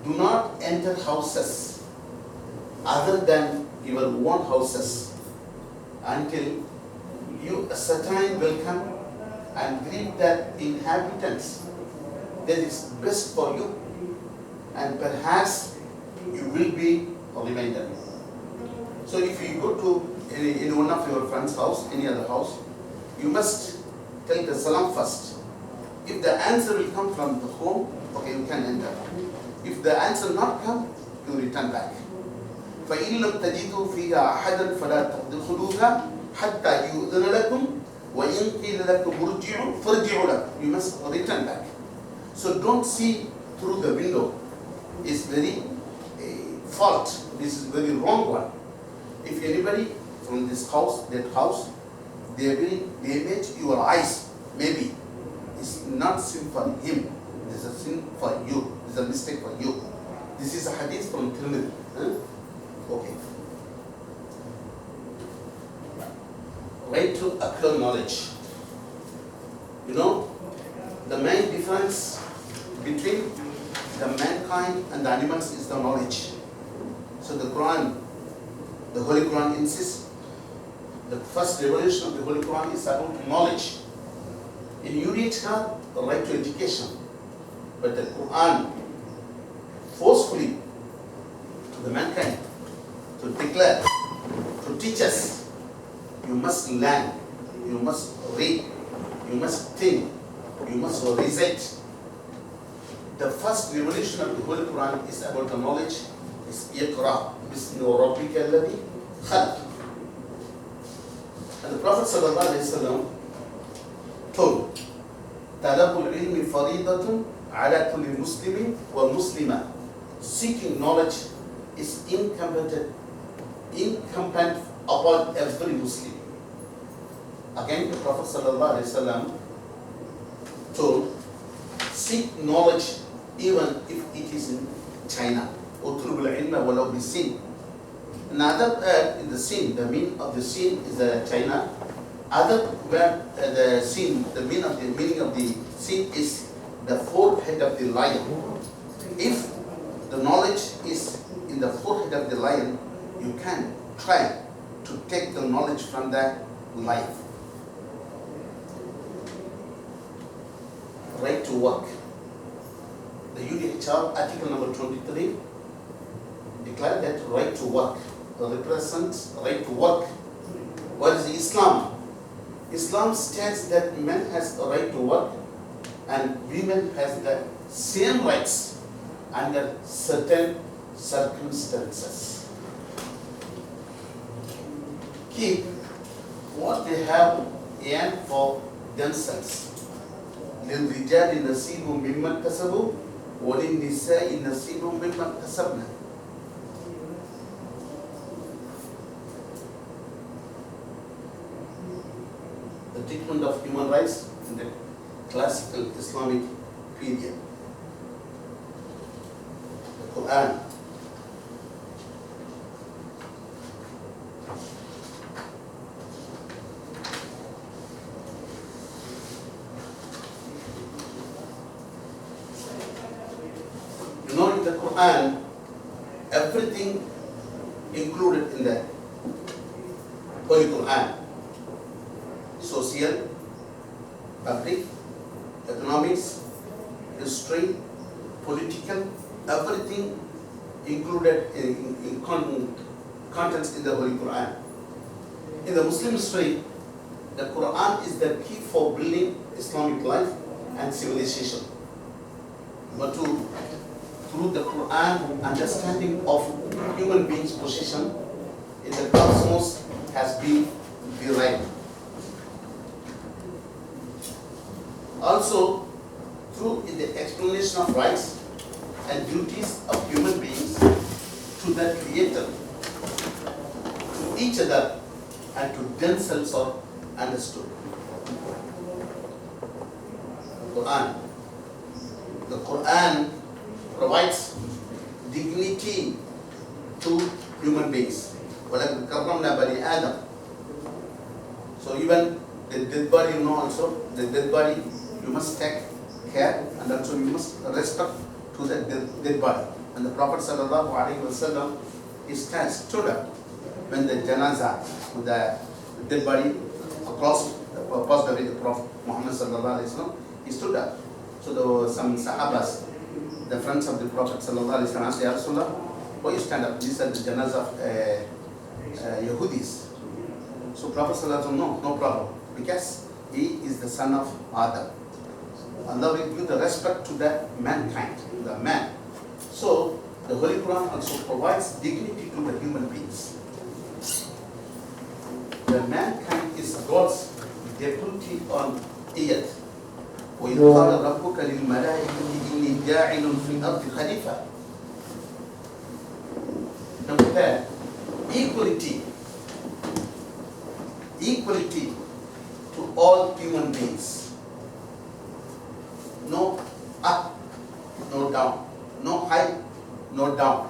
do not enter houses other than your own houses until you ascertain welcome and greet the inhabitants. That is best for you, and perhaps you will be reminded. So if you go to in one of your friend's house, any other house, you must tell the salam first. If the answer will come from the home, okay, you can enter. If the answer not come, you return back. فَإِن لَمْ تَجِدُوا فِيهَا أَحَدًا فَلَا تَدْخُلُوهَا حَتَّى يُؤْذَنَ لَكُمْ وَإِن قِيلَ لَكُمْ ارْجِعُوا فَارْجِعُوا لَكُمْ. You must return back. So don't see through the window. It's very fault. This is very wrong one. If anybody from this house, that house, they will damage your eyes. Maybe it's not sin for him. It is a sin for you. It's a mistake for you. This is a hadith from Tirmidhi. Okay. Right to acquire knowledge. You know, the main difference between the mankind and the animals is the knowledge. So the Quran, the Holy Quran insists, the first revelation of the Holy Quran is about knowledge. In you each have the right to education, but the Quran forcefully to the mankind to declare, to teach us, you must learn, you must read, you must think, you must recite. The first revelation of the Holy Quran is about the knowledge. Is Iqra bismi rabbika alladhi khalaq. And the Prophet sallallahu alaihi wasallam told, "Talabul ilmi faridatun ala kulli muslimin wa muslima." Seeking knowledge is incumbent upon every Muslim. Again, the Prophet sallallahu alaihi wasallam told, "Seek knowledge even if it is in China." Utlubul ilma walau bisin. Another in the sin, the meaning of the sin is China. Other where the sin, the meaning of the sin is the forehead of the lion. If the knowledge is in the forehead of the lion, you can try to take the knowledge from the lion. Right to work. The UDHR article number 23 declared that right to work represents right to work. What is Islam? Islam states that men has a right to work and women has the same rights under certain circumstances. Keep what they have earned for themselves. للرجال نصيب مما اكتسبوا وللنساء نصيب مما اكتسبنا. The treatment of human rights in the classical Islamic period. The Quran. You know, in the Quran, everything included in the Holy Quran. Social, public, economics, history, political, everything included in contents in the Holy Quran. In the Muslim history, the Quran is the key for building Islamic life and civilization. But through the Quran, understanding of human beings' position in the cosmos has been derived. Also, through the explanation of rights and duties of human beings to the Creator, to each other, and to themselves are understood. The Quran provides dignity to human beings. وَلَقَدْ كَرَّمْنَا بَنِي آدَمَ. So even the dead body, you know, also the dead body, you must take care, and also you must respect to the dead body. And the Prophet sallallahu alaihi wasallam stood up when the janazah, the dead body passed away, the Prophet Muhammad sallallahu alaihi wasallam, he stood up. So there were some Sahabas, the friends of the Prophet sallallahu alaihi wasallam, asked, Ya Rasulullah, why you stand up? These are the janazah of Yahudis. So Prophet sallallahu alaihi wasallam, no problem, because he is the son of Adam. Allah will give the respect to the mankind, the man. So the Holy Quran also provides dignity to the human beings. The mankind is God's deputy on earth. وَإِذْ قَالَ رَبُّكَ لِلْمَلَائِكَةِ إِنِّي جَاعِلٌ فِي الْأَرْضِ خَلِيفَةً. Number 10, equality to all human beings. No up, no down. No high, no down.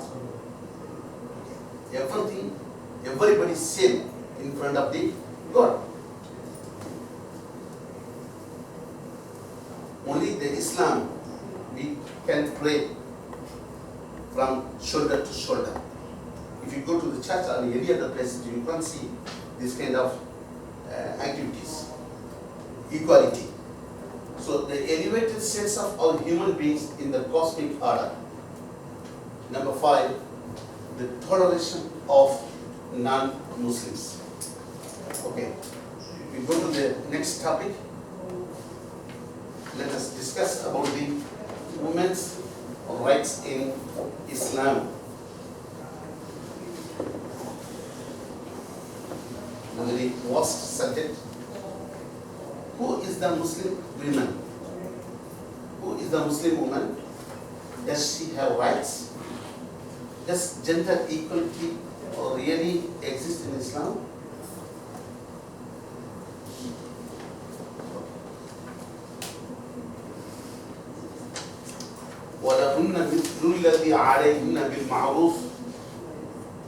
Everybody is same in front of the God. Only the Islam, we can pray from shoulder to shoulder. If you go to the church or any other places, you can't see this kind of activities. Equality. So the elevated sense of all human beings in the cosmic order. Number 5, the toleration of non-Muslims. Okay, we go to the next topic. Let us discuss about the women's rights in Islam. A very vast subject. Who is the Muslim woman? Who is the Muslim woman? Does she have rights? Does gender equality really exist in Islam? وَلَهُنَّ مِثْلُ الَّذِي عَلَيْهِنَّ بِالْمَعْرُوفِ.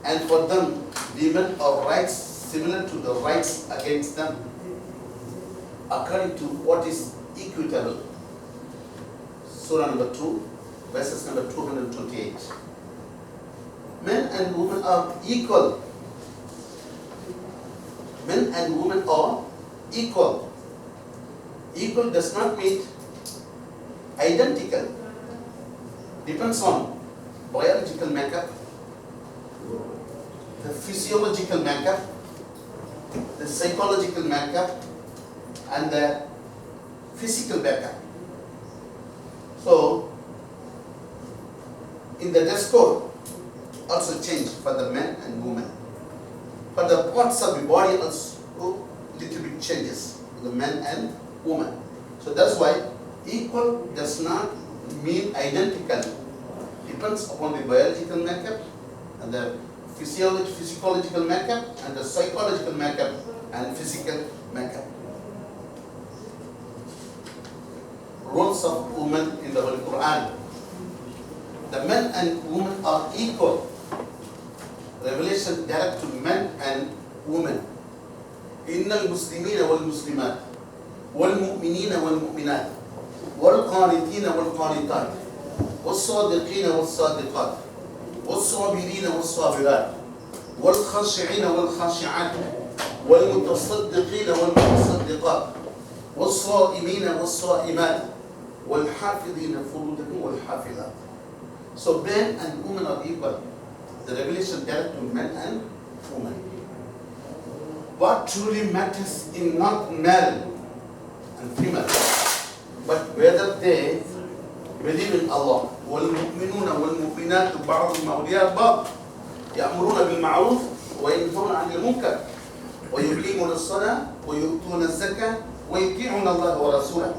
And for them, women have rights similar to the rights against them, according to what is equitable. Surah number 2, verses number 228. Men and women are equal. Men and women are equal. Equal does not mean identical. Depends on biological makeup, the physiological makeup, the psychological makeup, and the physical makeup. So, in the dress code, also change for the men and women. But the parts of the body also little bit changes for the men and women. So that's why equal does not mean identical. Depends upon the biological makeup and the physiological makeup and the psychological makeup and physical makeup. Roles of women in the Holy Quran. The men and women are equal. Revelation direct to men and women. إن المسلمين والمسلمات والمؤمنين والمؤمنات والقانتين والقانتات والصادقين والصادقات والصابرين والصابرات والخاشعين والخاشعات والمتصدقين والمتصدقات والصائمين والصائمات والحافظين فروجهم والحافظات. So men and women are equal. The revelation direct to men and women. What truly matters is not male and female, but whether they believe in Allah. والمؤمنون والمؤمنات بعضهم أولياء بعض يأمرون بالمعروف وينهون عن المنكر ويقيمون الصلاة ويؤتون الزكاة ويطيعون الله ورسوله.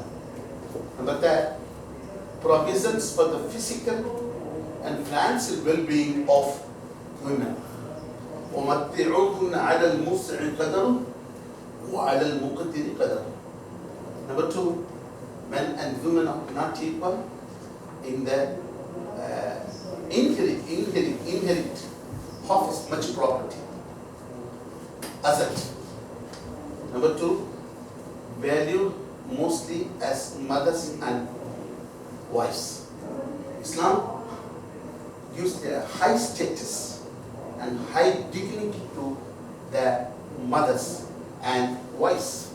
Number 10, provisions for the physical and financial well-being of women. ومتعوهن على الموسع قدر وعلى المقتر قدر. Number 2, men and women are not equal in the inherit half as much property. Asset. Number 2, valued mostly as mothers and wives. Islam gives a high status and high dignity to their mothers and wives.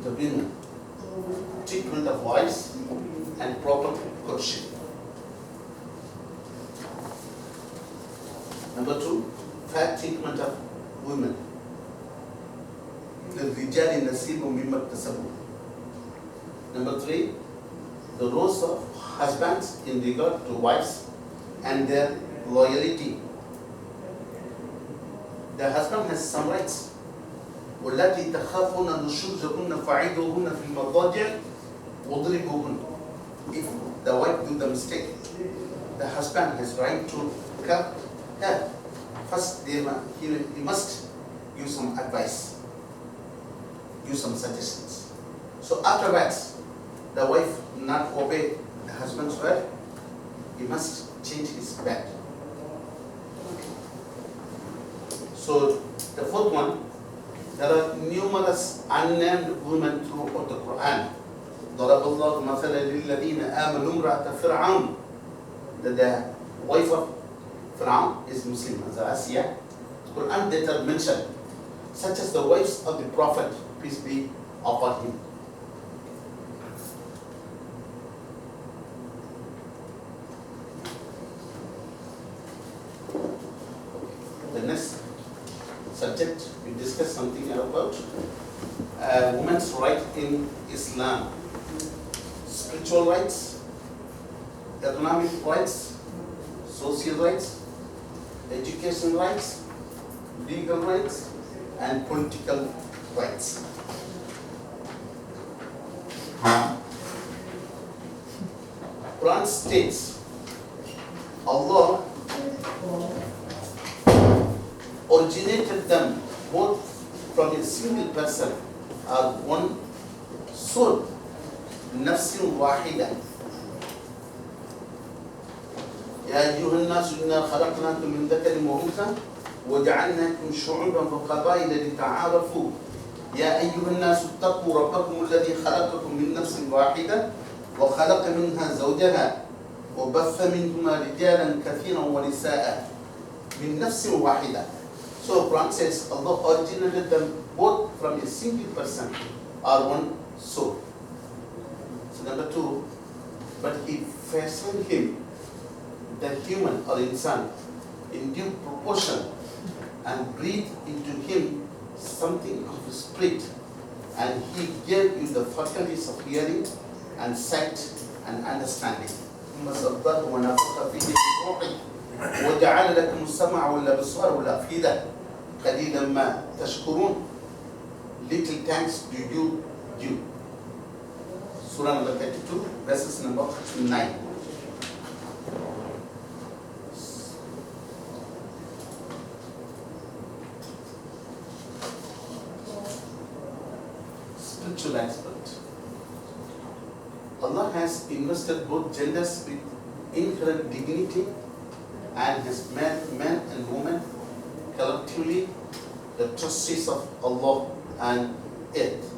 The women, treatment of wives and proper courtship. Number 2, fair treatment of women. للرجال نصيب مما اكتسبوا. Number 3, the roles of husbands in regard to wives and their loyalty. The husband has some rights. والتي تخافون نشوزهن فعيدوهن في المضاجع واضربوهن. If the wife do the mistake, the husband has right to curb her. First, he must give some advice, give some suggestions. So afterwards, the wife not obey the husband's word, he must change his bed. So the fourth one, there are numerous unnamed women throughout the Quran. ضرب الله مثلا للذين آمنوا امرأة فرعون. That the wife of Fir'aun is Muslim, as Asiya. The Quran later mentioned, such as the wives of the Prophet, peace be upon him. The next subject, we discuss something about women's right in Islam. Spiritual rights, economic rights, social rights, education rights, legal rights, and political rights. Quran states, Allah originated them both from a single person or one soul, nafsin wahida. يا أيها الناس إنا خلقناكم من ذكر وأنثى وجعلناكم شعوبا وقبائل لتعارفوا يا أيها الناس اتقوا ربكم الذي خلقكم من نفس واحدة وخلق منها زوجها وبث منهما رجالا كثيرا ونساء من نفس واحدة. So Quran says Allah originated them both from a single person or one soul. So number 2, but He fashioned him, the human or insan, in due proportion and breathed into him something of his spirit, and He gave you the faculties of hearing and sight and understanding. وجعل لكم السمع والأبصار والأفئدة قليلا ما تشكرون. Little thanks do you do. Surah number 32, verses number 9. Spiritual aspect. Allah has invested both genders with inherent dignity and has made men and women collectively the trustees of Allah and earth.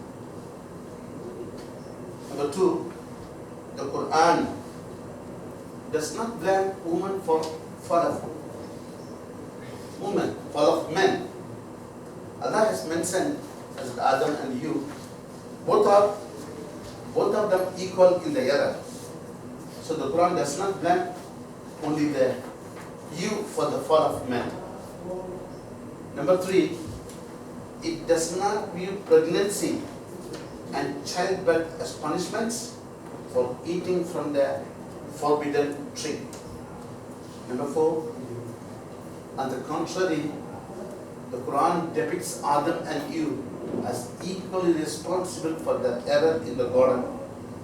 Number 2, the Quran does not blame women for fall of women, fall of men. Allah has mentioned as Adam and you, both of them equal in the error. So the Quran does not blame only you for the fall of man. Number 3, it does not view pregnancy and childbirth as punishments for eating from the forbidden tree. Number 4, on the contrary, the Quran depicts Adam and Eve as equally responsible for the error in the garden,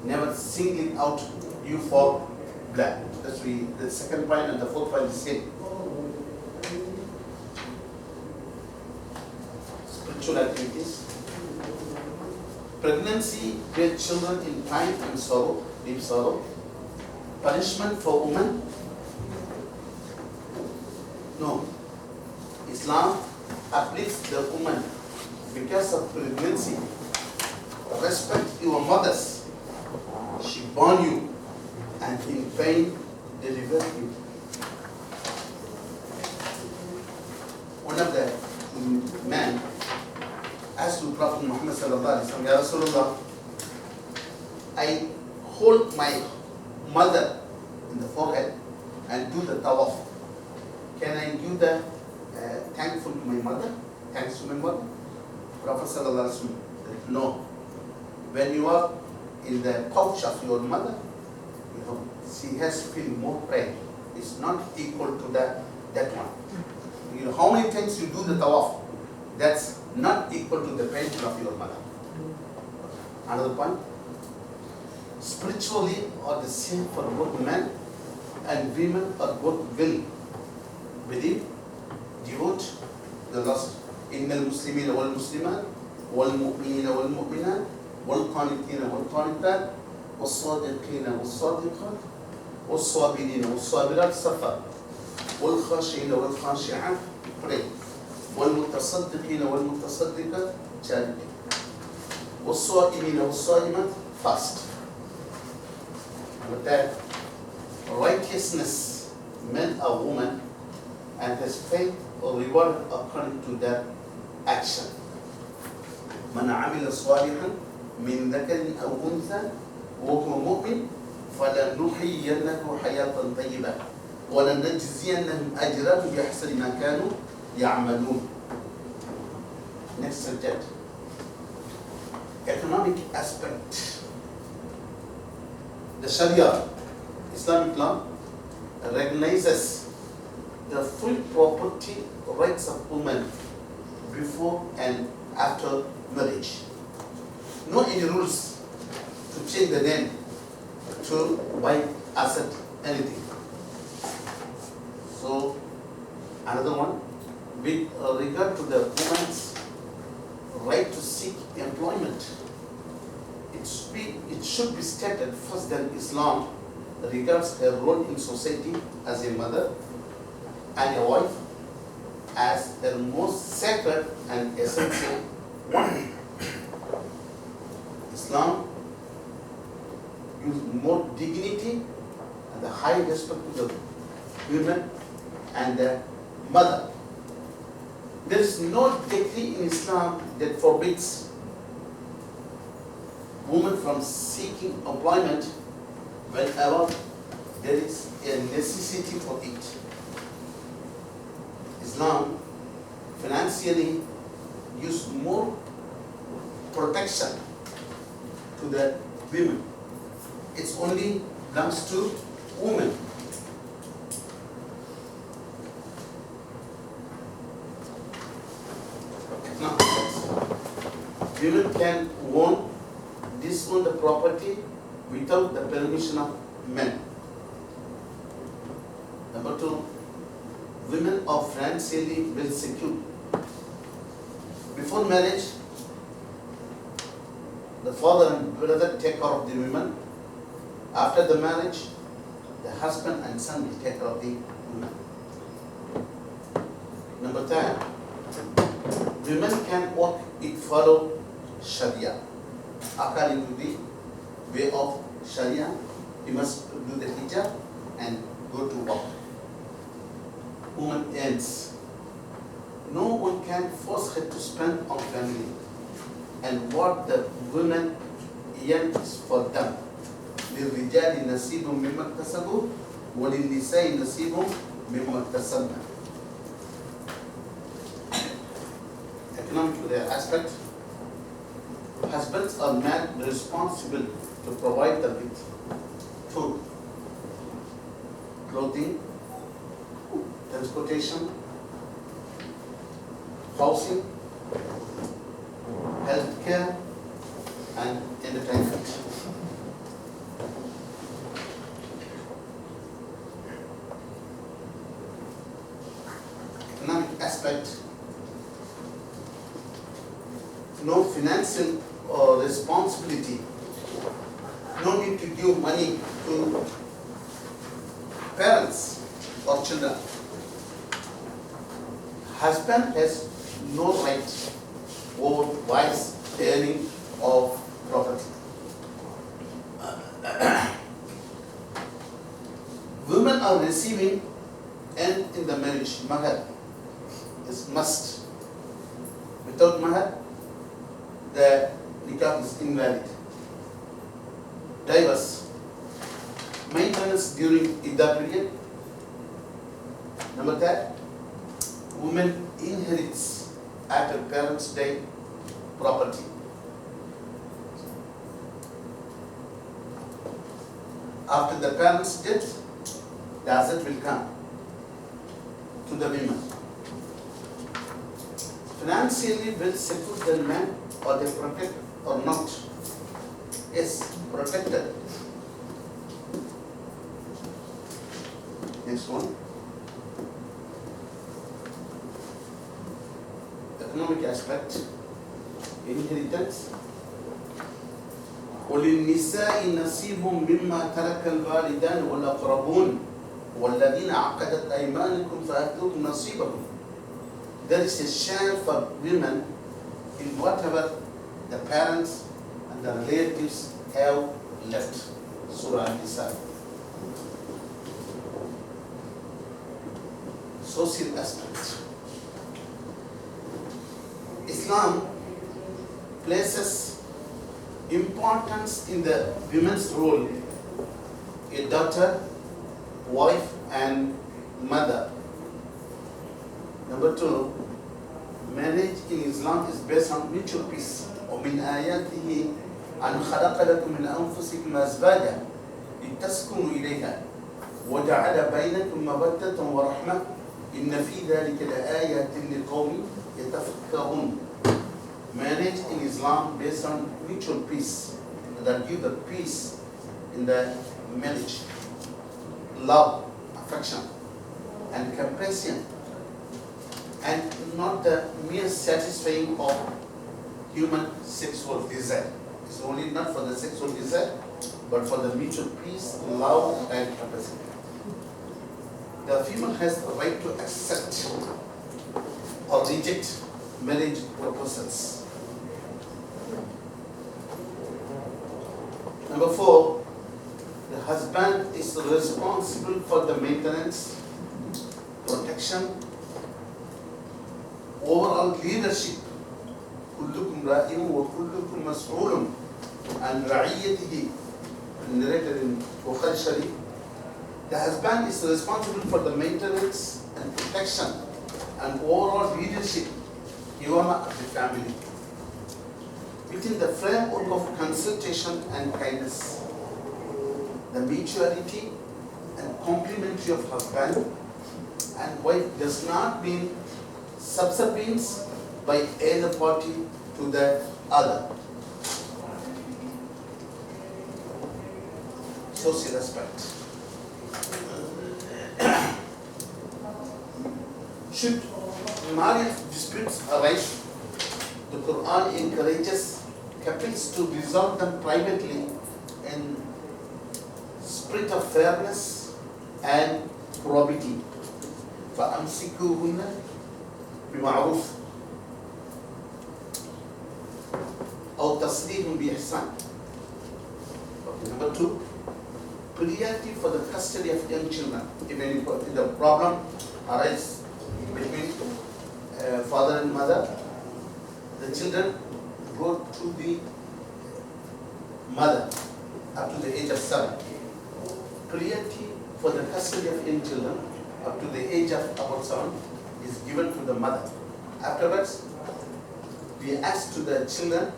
never singling out you for blood. That's the second point, and the fourth point is same. Spiritual activities. Pregnancy with children in pain and sorrow, deep sorrow. Punishment for women. No. Islam uplifts the woman because of pregnancy, respect your mothers. She born you and in pain deliver you. One of the men asked to Prophet Muhammad sallallahu alaihi wasallam, Ya Rasulullah, I hold my mother in the forehead and do the tawaf. Can I do the thankful to my mother? Thanks to my mother? Prophet sallallahu alaihi wasallam said, no. When you are in the couch of your mother, you know, she has to feel more pain. It's not equal to that one. You know, how many times you do the tawaf, that's not equal to the pain of your mother. Another point, spiritually are the same for both men and women are both will believe, devote the lost. إن المسلمين والمسلمات والمؤمنين والمؤمنات والقانتين والقانتات والصادقين والصادقات والصابرين والصابرات صفا والخاشعين والخاشعات pray والمتصدقين والمتصدقات charity والصائمين والصائمات fast. But that righteousness, man or woman, and his faith or reward according to that action. من عمل صالحا من ذكر أو أنثى وهو مؤمن فلنحيينه حياة طيبة ولنجزينهم أجرهم بأحسن ما كانوا يعملون. Next subject, economic aspect. The Sharia, Islamic law, recognizes the full property rights of women before and after marriage. No any rules to change the name, to buy asset, anything. So another one, with regard to the woman's right to seek employment, it should be stated first that Islam regards her role in society as a mother and a wife as the most sacred and essential one. Islam gives more dignity and the high respect to the women and the mother. There is no decree in Islam that forbids women from seeking employment whenever there is a necessity for it. Islam financially gives more protection to the women. It only belongs to women. Now, women can own, disown the property without the permission of men. Number two, women are financially well secured. Before marriage, the father and brother take care of the women. After the marriage, the husband and son will take care of the women. Number 10, women can work if follow Sharia. According to the way of Sharia, you must do the hijab and go to work. Woman earns. No one can force her to spend on family. And what the women earn is for them. للرجال نصيب مما اكتسبوا وللنساء نصيب مما اكتسبن. Economic aspect. Husbands are men responsible to provide them with food, clothing, transportation, housing, health care, and entertainment. Economic aspect. No financial responsibility. No need to give money to parents or children. Husband has no right over wise earning of property. Women are receiving and in the marriage, mahar is must. Without mahar, the nikah is invalid. Divorce, maintenance during iddah period. Number 10, woman inherits after parents' death property. After the parents' death, the asset will come to the women. Financially well settled the man, or they protect or not? Yes, protected. Next one. Economic aspect, inheritance. وللنساء نصيب مما ترك الوالدان والأقربون والذين عقدت أيمانكم فآتوهم نصيبهم. There is a share for women in whatever the parents and the relatives have left. Surah An-Nisa. Social aspect. Islam places importance in the women's role, a daughter, wife and mother. Number 2, marriage in Islam is based on mutual peace. ومن آياته أن خلق لكم من أنفسكم أزواجا لتسكنوا إليها وجعل بينكم مودة ورحمة إن في ذلك لآيات لقوم يتفكرون. Marriage in Islam based on mutual peace, that give the peace in the marriage, love, affection, and compassion, and not the mere satisfying of human sexual desire. It's only not for the sexual desire, but for the mutual peace, love, and compassion. The female has the right to accept or reject marriage proposals. Number 4, the husband is responsible for the maintenance, protection, overall leadership. كلكم راع وكلكم مسؤول عن رعيته. Narrated in Bukhari Sharif. The husband is responsible for the maintenance and protection and overall leadership of the family, within the framework of consultation and kindness. The mutuality and complementary of husband and wife does not mean subservience by either party to the other. Social aspect. Should marriage disputes arise, the Quran encourages couples to resolve them privately in spirit of fairness and probity. فَأَمْسِكُوهُنَّ بِمَعْرُوفٍ أو تسريح بإحسان. Number 2, priority for the custody of young children. If any the problem arises between father and mother, the children go to the mother up to the age of 7. Priority for the custody of young children up to the age of about 7 is given to the mother. Afterwards, we ask to the children,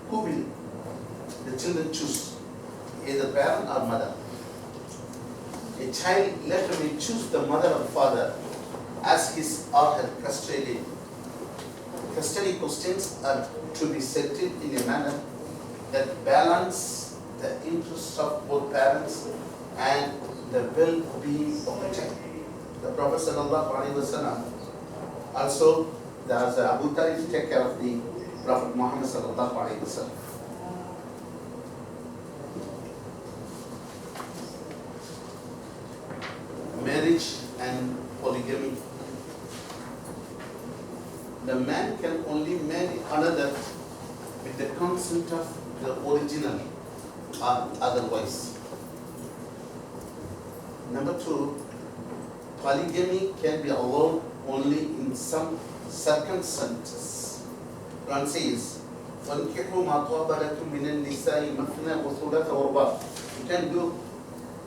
who will the children choose, either parent or mother. A child later may choose the mother or father as his or her custody. Custody questions are to be settled in a manner that balance the interests of both parents and the well-being of the child. The Prophet ﷺ also, there was Abu Talib to take care of the Prophet Muhammad ﷺ. Marriage and polygamy. the man can only marry another with the consent of the original or otherwise. Number 2, polygamy can be allowed only in some circumstances. Quran says, فَانْكِحُوا مَا طَابَ لَكُم مِّنَ النِّسَاءِ مَثْنَى وَثُلَاثَ وَرُبَاعَ. You can do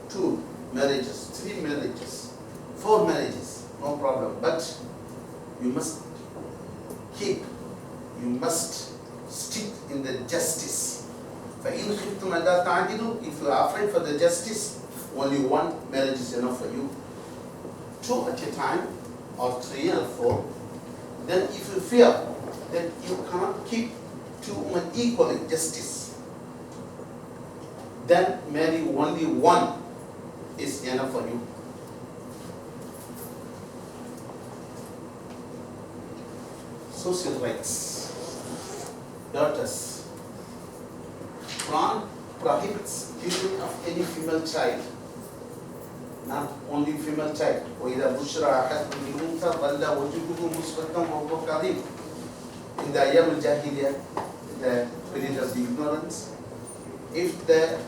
2 marriages, 3 marriages, 4 marriages, no problem. But you must stick in the justice. فَإِنْ خِفْتُمْ أَلَّا تَعْدِلُوا. If you are afraid for the justice, only 1 marriage is enough for you. 2 at a time, or 3 or 4. Then if you fear that you cannot keep 2 women equally justice, then marry only 1 is enough for you. Social rights. Daughters. Quran prohibits killing of any female child. Not only female child. وَإِذَا بُشِّرَ أَحَدٌ بِالْأُنثَىٰ ظَلَّ وَجْهُهُ مُسْوَدًّا وَهُوَ كَظِيمٌ. In the Ayyam al-Jahiliyyah, the period of the ignorance, if the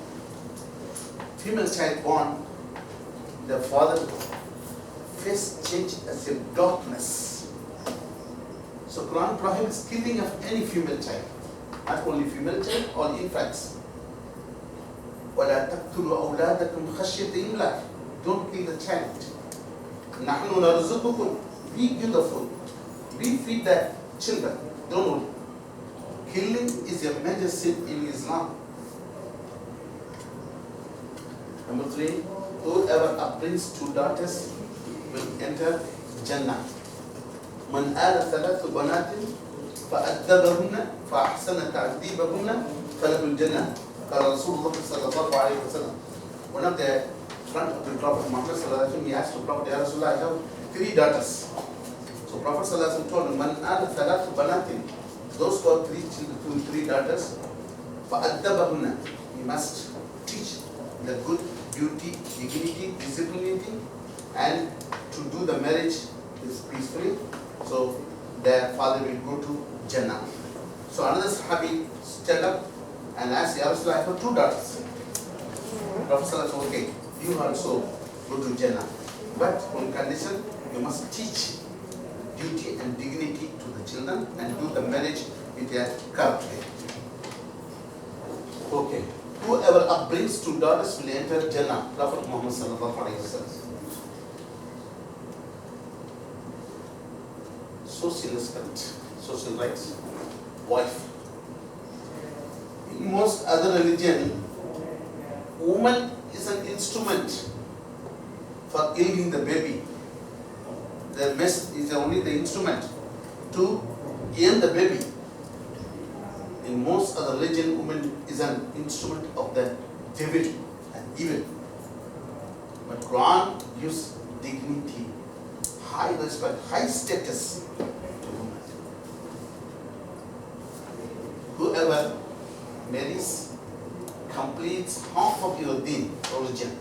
female child born, the father face change as a darkness. So Quran prohibits killing of any female child, not only female child, all infants. وَلَا تَقْتُلُوا أَوْلَادَكُمْ خَشْيَةَ إِمْلَاقٍ. Don't kill the child. نَحْنُ نَرْزُقُكُمْ. We give the food. We feed the children. Don't worry. Killing is a major sin in Islam. Number 3, whoever upbrings 2 daughters will enter Jannah. من آل 3 بنات فأدبهن فأحسن تعذيبهن فله الجنة. قال رسول الله صلى الله عليه وسلم. One of the front of the Prophet Muhammad sallallahu alaihi wasallam, he asked the Prophet, Ya Rasulullah, I have 3 daughters. So Prophet sallallahu alaihi wasallam told him, Man al 3 banatin, those who have 3 daughters, فأدبهن, he must teach the good, beauty, dignity, disciplinity, and to do the marriage is peacefully. So their father will go to Jannah. So another Sahabi stood up and asked, Ya Rasulullah, I have 2 daughters. Prophet said, okay, you also go to Jannah. But on condition, you must teach duty and dignity to the children and do the marriage with a correct way. Okay. Whoever upbrings 2 daughters will enter Jannah. Prophet Muhammad sallallahu alaihi wasallam. Social aspect, social rights, wife. In most other religion, woman is an instrument for yielding the baby. The mess is only the instrument to yield the baby. In most other religion, woman is an instrument of the devil and evil. But Quran gives dignity, high respect, high status to women. Whoever marries completes half of your deen, religion,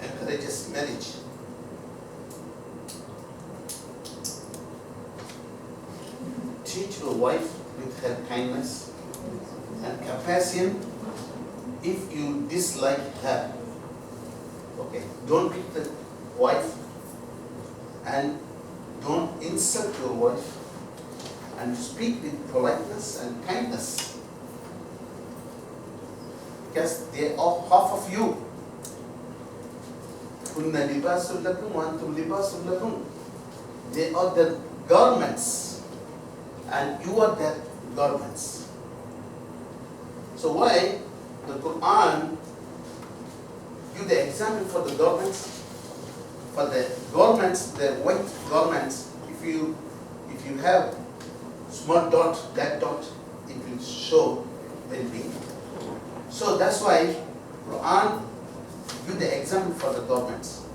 encourages marriage. Teach your wife with her kindness and compassion if you dislike her. Okay, don't beat the wife and don't insult your wife, and speak with politeness and kindness, because they are half of you. They are the garments and you are their garments. So why the Quran give the example for the garments? For the garments, the white garments, if you have small dot, black dot, it will show very big. So that's why Quran give the example for the garments.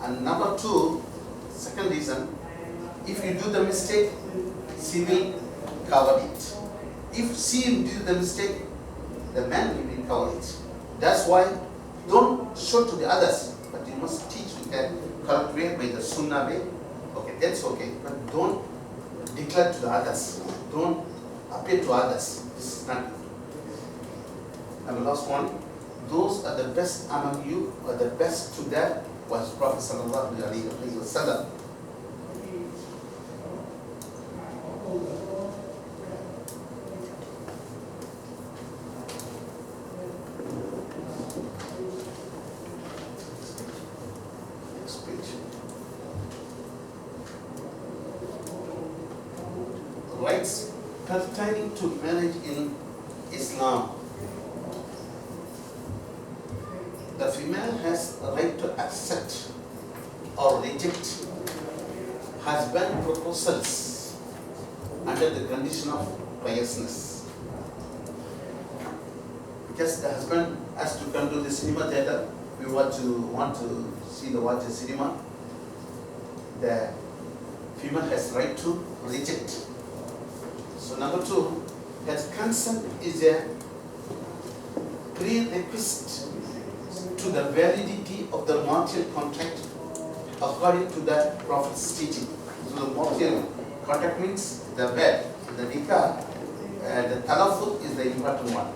And number 2, second reason, if you do the mistake, she will cover it. If she do the mistake, the man will cover it. That's why don't show to the others, but you must teach with a correct way, by the sunnah way. Okay, that's okay. But don't declare to the others. Don't appear to others. This is not good. And the last one, those are the best among you, or the best to that was Prophet sallallahu alaihi wasallam. Next page. Rights pertaining to marriage in Islam. The female has a right to accept or reject husband proposals under the condition of piousness. Because the husband has to come to the cinema theater, we want to watch the cinema. The female has right to reject. So number two, that consent is a prerequisite to the validity of the marital contract according to the Prophet's teaching. So the marital contract means the bed, the nikah, the talaffuz is the important one.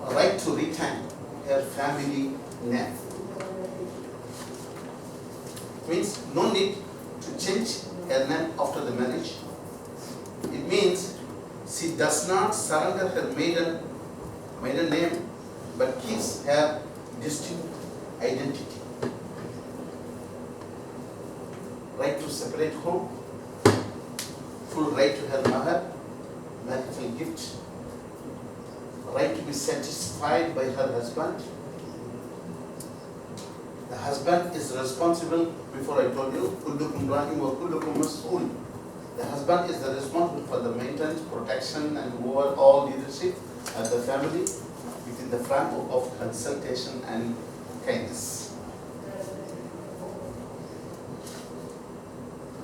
A right to retain her family name. Means no need to change her name after the marriage. It means she does not surrender her maiden name, but keeps her distinct identity. Right to separate home, full right to her mahar, marital gift, right to be satisfied by her husband. The husband is responsible, before I told you, kullukum ra'in wa kullukum mas'ul. The husband is the responsible for the maintenance, protection, and overall leadership of the family within the framework of consultation and kindness.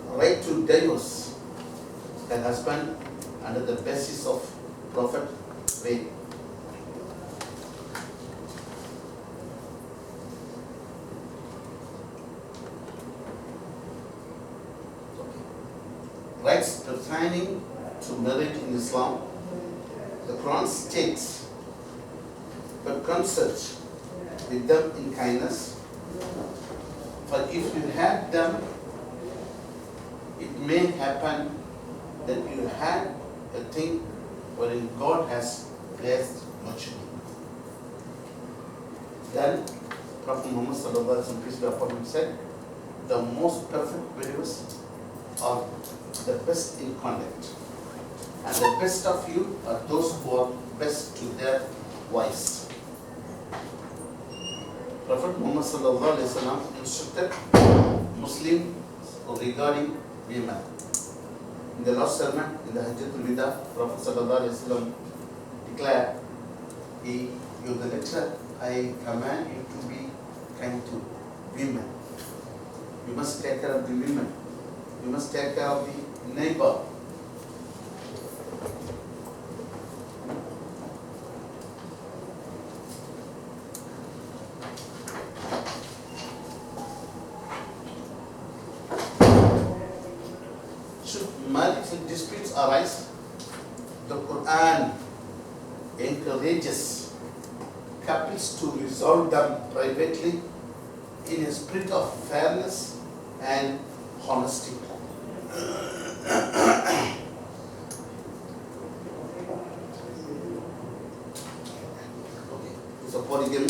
Right to divorce the husband under the basis of Prophet way. Rights pertaining to marriage in Islam. The Quran states, but consult with them in kindness, for if you have them, it may happen that you had a thing wherein God has blessed much. Then Prophet Muhammad sallallahu alaihi wasallam, peace be upon him, said, the most perfect believers are the best in conduct, and the best of you are those who are best to their wives. Prophet Muhammad sallallahu alaihi wasallam instructed Muslims regarding women. In the last sermon, in the Hajjatul Wida, Prophet sallallahu alaihi wasallam declared, "You the lecturer, I command you to be kind to women. You must take care of the women. You must take care of the neighbor." Should marital disputes arise, the Quran encourages couples to resolve them privately in a spirit of fairness and honesty. Okay, so polygamy.